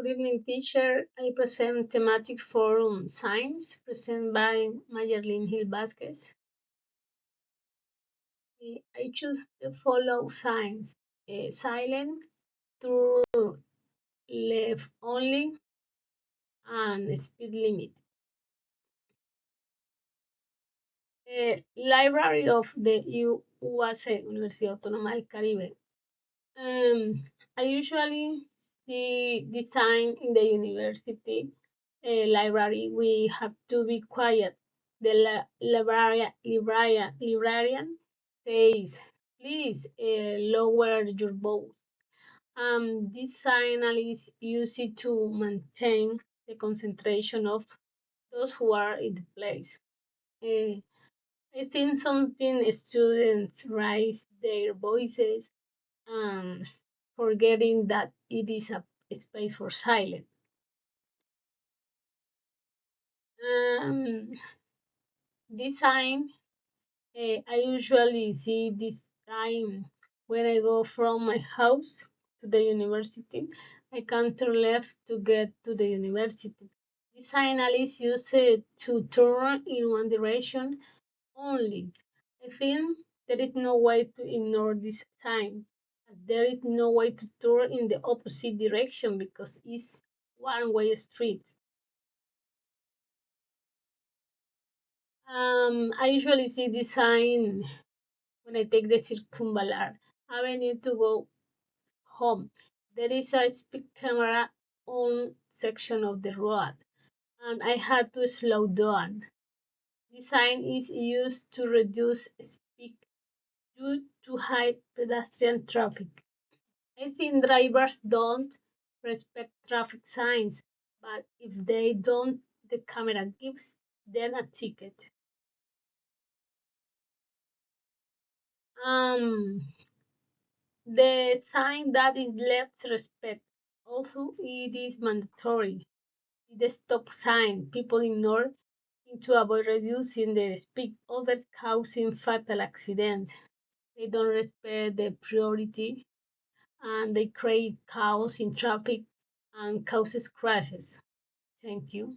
Good evening, teacher. I present thematic forum science presented by Mayerlin Hill Vasquez. I choose to follow signs, silent, true, left only, and speed limit. Library of the UAC, Universidad Autónoma del Caribe. I usually see the sign in the university library. We have to be quiet. The librarian says, please lower your voice. This signal is used to maintain the concentration of those who are in the place. Uh, I think something students raise their voices, um, forgetting that it is a space for silence. Um, Design, I usually see this time when I go from my house to the university. I can turn left to get to the university. This signal is used to turn in one direction only. I think there is no way to ignore this sign. There is no way to turn in the opposite direction because it's one-way street. I usually see this sign when I take the Circunvalar Avenue to go home. There is a speed camera on section of the road, and I had to slow down. This sign is used to reduce speed due to high pedestrian traffic. I think drivers don't respect traffic signs, but if they don't, the camera gives them a ticket. Um, the sign that is left respect. Also, it is mandatory. The stop sign people ignore it to avoid reducing the speed, other causing fatal accidents. They don't respect the priority and they create chaos in traffic and causes crashes. Thank you.